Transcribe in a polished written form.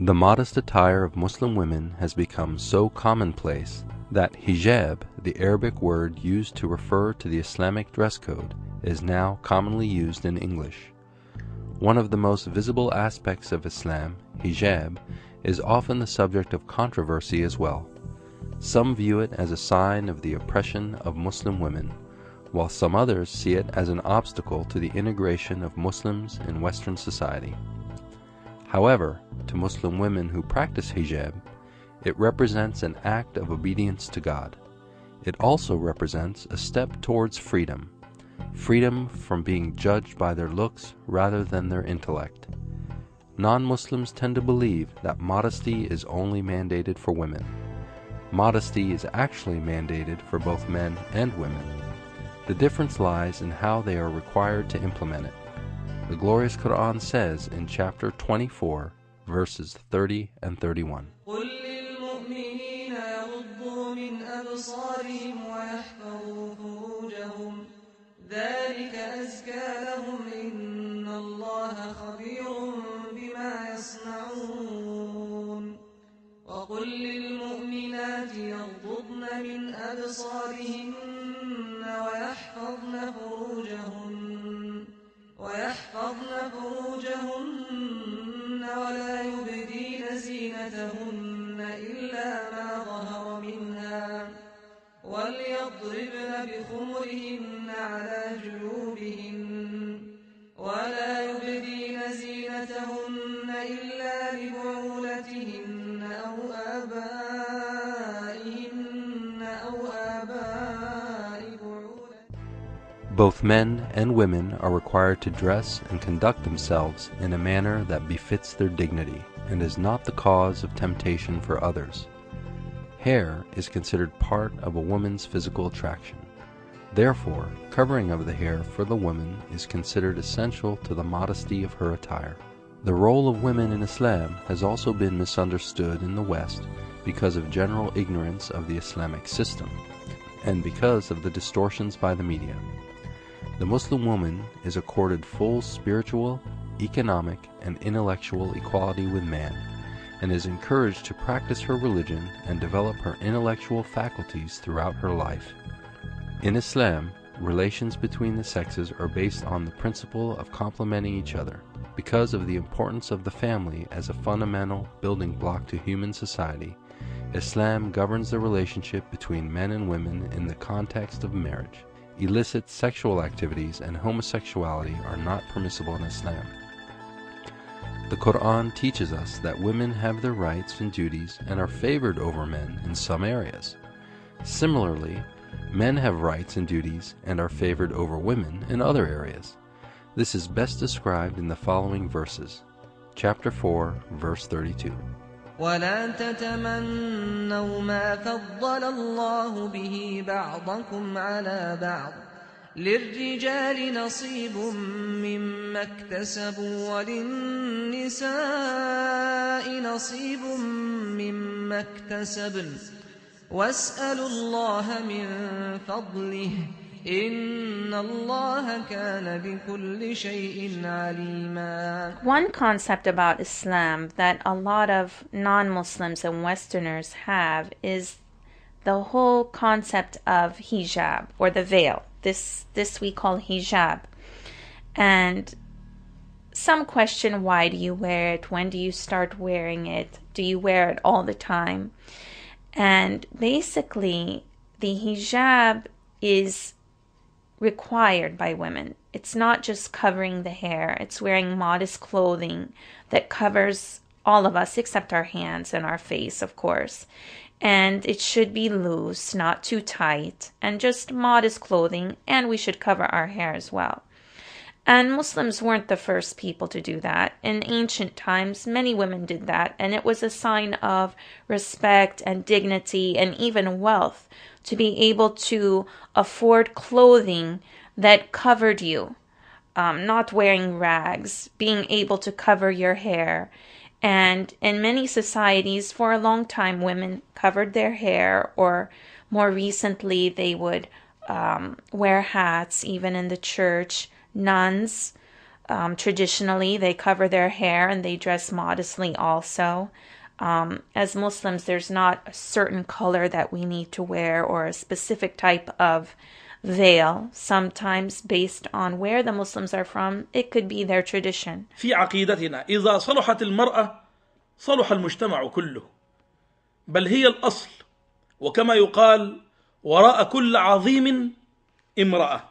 The modest attire of Muslim women has become so commonplace that hijab, the Arabic word used to refer to the Islamic dress code, is now commonly used in English. One of the most visible aspects of Islam, hijab, is often the subject of controversy as well. Some view it as a sign of the oppression of Muslim women, while some others see it as an obstacle to the integration of Muslims in Western society. However, to Muslim women who practice hijab, it represents an act of obedience to God. It also represents a step towards freedom from being judged by their looks rather than their intellect. Non-Muslims tend to believe that modesty is only mandated for women. Modesty is actually mandated for both men and women. The difference lies in how they are required to implement it. The glorious Quran says in chapter 24, verses 30 and 31. ذلك أزكى لهم إن الله خبير بما يصنعون وقل للمؤمنات يغضضن من أبصارهن ويحفظن فروجهن ولا يبدين زينتهن إلا ما ظهر منها وليضربن بخمرهن على جيوبهن ولا يبدين زينتهن إلا لبعولتهن أو آبائهن أو آباء بعولتهن. Both men and women are required to dress and conduct themselves in a manner that befits their dignity and is not the cause of temptation for others. Hair is considered part of a woman's physical attraction. Therefore, covering of the hair for the woman is considered essential to the modesty of her attire. The role of women in Islam has also been misunderstood in the West because of general ignorance of the Islamic system and because of the distortions by the media. The Muslim woman is accorded full spiritual, economic, and intellectual equality with man, and is encouraged to practice her religion and develop her intellectual faculties throughout her life. In Islam, relations between the sexes are based on the principle of complementing each other. Because of the importance of the family as a fundamental building block to human society, Islam governs the relationship between men and women in the context of marriage. Illicit sexual activities and homosexuality are not permissible in Islam. The Quran teaches us that women have their rights and duties and are favored over men in some areas. Similarly, men have rights and duties and are favored over women in other areas. This is best described in the following verses. Chapter 4, verse 32. ولا تتمنوا ما فضل الله به بعضكم على بعض للرجال نصيب مما اكتسبوا وللنساء نصيب مما اكتسبن واسألوا الله من فضله إن الله كان بكل شيء عليما. One concept about Islam that a lot of non-Muslims and Westerners have is the whole concept of hijab, or the veil. This we call hijab. And some question, why do you wear it? When do you start wearing it? Do you wear it all the time? And basically, the hijab is required by women. It's not just covering the hair. It's wearing modest clothing that covers all of us except our hands and our face, of course. And it should be loose, not too tight, and just modest clothing, and we should cover our hair as well. And Muslims weren't the first people to do that. In ancient times, many women did that, and it was a sign of respect and dignity and even wealth to be able to afford clothing that covered you, not wearing rags, being able to cover your hair. And in many societies, for a long time, women covered their hair, or more recently, they would wear hats, even in the church. Nuns Traditionally, they cover their hair and they dress modestly also. As Muslims, there's not a certain color that we need to wear or a specific type of veil. Sometimes based on where the Muslims are from, it could be their tradition. في عقيدتنا إذا صلحت المرأة صلح المجتمع كله، بل هي الأصل، وكما يقال وراء كل عظيم امرأة.